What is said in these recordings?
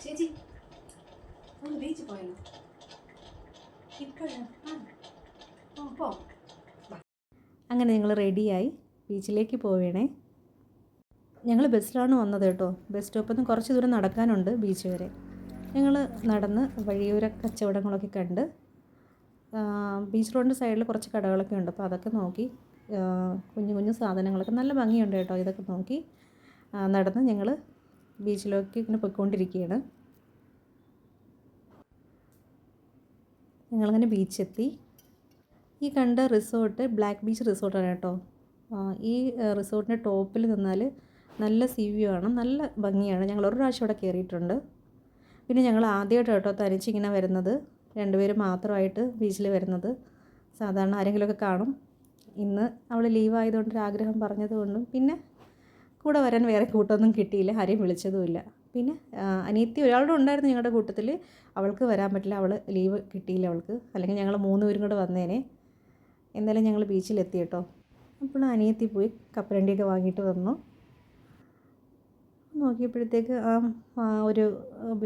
ചേച്ചി നമ്മൾ ബീച്ചിൽ പോയല്ലോ. പോ. അങ്ങനെ ഞങ്ങൾ റെഡിയായി ബീച്ചിലേക്ക് പോവേണേ. ഞങ്ങൾ ബസ്സിലാണ് വന്നത് കേട്ടോ. ബസ് സ്റ്റോപ്പിൽ നിന്ന് കുറച്ച് ദൂരം നടക്കാനുണ്ട് ബീച്ച് വരെ. ഞങ്ങൾ നടന്ന് വഴിയോര കച്ചവടങ്ങളൊക്കെ കണ്ട് ബീച്ച് റോഡിൻ്റെ സൈഡിൽ കുറച്ച് കടകളൊക്കെ ഉണ്ട്. അപ്പോൾ അതൊക്കെ നോക്കി കുഞ്ഞു കുഞ്ഞു സാധനങ്ങളൊക്കെ നല്ല ഭംഗിയുണ്ട് കേട്ടോ. ഇതൊക്കെ നോക്കി നടന്ന് ഞങ്ങൾ ബീച്ചിലേക്ക് ഇങ്ങനെ പോയിക്കൊണ്ടിരിക്കുകയാണ്. ഞങ്ങളങ്ങനെ ബീച്ചെത്തി. ഈ കണ്ട റിസോർട്ട് ബ്ലാക്ക് ബീച്ച് റിസോർട്ടാണ് കേട്ടോ. ഈ റിസോർട്ടിൻ്റെ ടോപ്പിൽ നിന്നാൽ നല്ല സീ വ്യൂ ആണ്, നല്ല ഭംഗിയാണ്. ഞങ്ങൾ ഒരു പ്രാവശ്യം ഇവിടെ കയറിയിട്ടുണ്ട്. പിന്നെ ഞങ്ങൾ ആദ്യമായിട്ട് കേട്ടോ തനിച്ചിങ്ങനെ വരുന്നത്, രണ്ടുപേരും മാത്രമായിട്ട് ബീച്ചിൽ വരുന്നത്. സാധാരണ ആരെങ്കിലുമൊക്കെ കാണും. ഇന്ന് അവൾ ലീവായതുകൊണ്ട് ഒരാഗ്രഹം പറഞ്ഞതുകൊണ്ടും പിന്നെ കൂടെ വരാൻ വേറെ കൂട്ടമൊന്നും കിട്ടിയില്ല, ആരെയും വിളിച്ചതുമില്ല. പിന്നെ അനിയത്തി ഒരാളുടെ ഉണ്ടായിരുന്നു ഞങ്ങളുടെ കൂട്ടത്തിൽ, അവൾക്ക് വരാൻ പറ്റില്ല, അവൾ ലീവ് കിട്ടിയില്ല അവൾക്ക്. അല്ലെങ്കിൽ ഞങ്ങൾ 3 പേരും കൂടെ വന്നേനെ. എന്തായാലും ഞങ്ങൾ ബീച്ചിലെത്തി കേട്ടോ. അപ്പോൾ അനിയത്തി പോയി കപ്പലണ്ടിയൊക്കെ വാങ്ങിയിട്ട് വന്നു. നോക്കിയപ്പോഴത്തേക്ക് ഒരു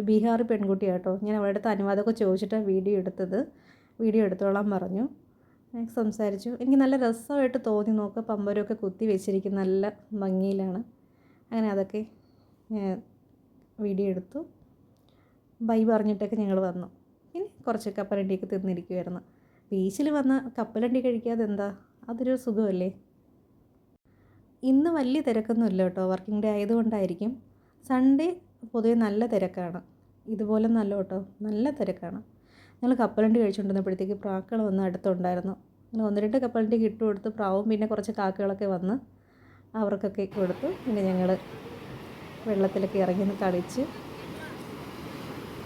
ബീഹാറി പെൺകുട്ടിയാണ് കേട്ടോ. ഞാൻ അവളുടെ അടുത്ത് അനുവാദമൊക്കെ ചോദിച്ചിട്ടാണ് വീഡിയോ എടുത്തോളാൻ പറഞ്ഞു. സംസാരിച്ചു. എനിക്ക് നല്ല രസമായിട്ട് തോന്നി. നോക്കുക, പമ്പരമൊക്കെ കുത്തി വെച്ചിരിക്കുന്ന നല്ല ഭംഗിയിലാണ്. അങ്ങനെ അതൊക്കെ വീഡിയോ എടുത്തു. ബൈ പറഞ്ഞിട്ടൊക്കെ ഞങ്ങൾ വന്നു. പിന്നെ കുറച്ച് കപ്പലണ്ടിയൊക്കെ തിന്നിരിക്കുമായിരുന്നു. ബീച്ചിൽ വന്ന് കപ്പലണ്ടി കഴിക്കാതെ എന്താ, അതൊരു സുഖമല്ലേ. ഇന്ന് വലിയ തിരക്കൊന്നുമില്ല കേട്ടോ, വർക്കിംഗ് ഡേ ആയതുകൊണ്ടായിരിക്കും. സൺഡേ പൊതുവെ നല്ല തിരക്കാണ്. ഇതുപോലെ നല്ല കേട്ടോ, നല്ല തിരക്കാണ്. ഞങ്ങൾ കപ്പലണ്ടി കഴിച്ചുകൊണ്ടിരുന്നപ്പോഴത്തേക്ക് പ്രാക്കൾ വന്ന് അടുത്തുണ്ടായിരുന്നു. അങ്ങനെ 1-2 കപ്പലണ്ടിക്ക് ഇട്ട് കൊടുത്ത് പ്രാവും പിന്നെ കുറച്ച് കാക്കകളൊക്കെ വന്ന് അവർക്കൊക്കെ കൊടുത്തു. പിന്നെ ഞങ്ങൾ വെള്ളത്തിലൊക്കെ ഇറങ്ങി കളിച്ച്.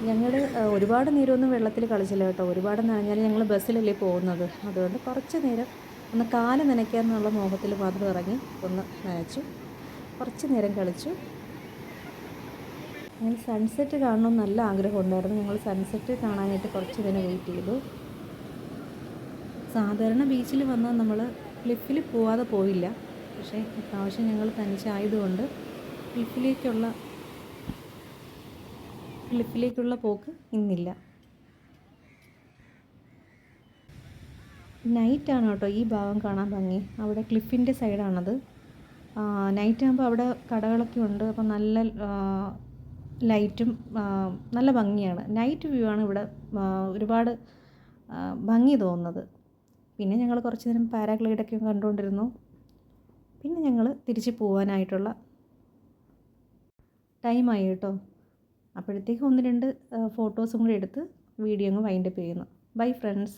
ഞങ്ങൾ ഒരുപാട് നേരമൊന്നും വെള്ളത്തിൽ കളിച്ചില്ല കേട്ടോ. ഒരുപാട് നനഞ്ഞാൽ ഞങ്ങൾ ബസ്സിലല്ലേ പോകുന്നത്, അതുകൊണ്ട് കുറച്ച് നേരം ഒന്ന് കാല് നനയ്ക്കാമെന്നുള്ള മോഹത്തിൽ മാത്രം ഇറങ്ങി ഒന്ന് നനച്ചു, കുറച്ച് നേരം കളിച്ചു. ഞങ്ങൾ സൺസെറ്റ് കാണണമെന്ന് നല്ല ആഗ്രഹം ഉണ്ടായിരുന്നു. ഞങ്ങൾ സൺസെറ്റ് കാണാനായിട്ട് കുറച്ച് നേരം വെയിറ്റ് ചെയ്തു. സാധാരണ ബീച്ചിൽ വന്നാൽ നമ്മൾ ക്ലിഫിൽ പോവാതെ പോയില്ല. പക്ഷേ ഇപ്രാവശ്യം ഞങ്ങൾ തനിച്ചായതുകൊണ്ട് ക്ലിഫിലേക്കുള്ള പോക്ക് ഇന്നില്ല. നൈറ്റാണ് കേട്ടോ ഈ ഭാഗം കാണാൻ ഭംഗി. അവിടെ ക്ലിഫിൻ്റെ സൈഡാണത്. നൈറ്റ് ആകുമ്പോൾ അവിടെ കടകളൊക്കെ ഉണ്ട്. അപ്പോൾ നല്ല ലൈറ്റും നല്ല ഭംഗിയാണ്. നൈറ്റ് വ്യൂ ആണ് ഇവിടെ ഒരുപാട് ഭംഗി തോന്നുന്നത്. പിന്നെ ഞങ്ങൾ കുറച്ച് നേരം പാരാഗ്ലൈഡൊക്കെ കണ്ടുകൊണ്ടിരുന്നു. പിന്നെ ഞങ്ങൾ തിരിച്ച് പോകാനായിട്ടുള്ള ടൈമായി കേട്ടോ. അപ്പോഴത്തേക്ക് 1-2 ഫോട്ടോസും കൂടി എടുത്ത് വീഡിയോ അങ്ങ് വൈൻഡപ്പ് ചെയ്യുന്നു. Bye friends.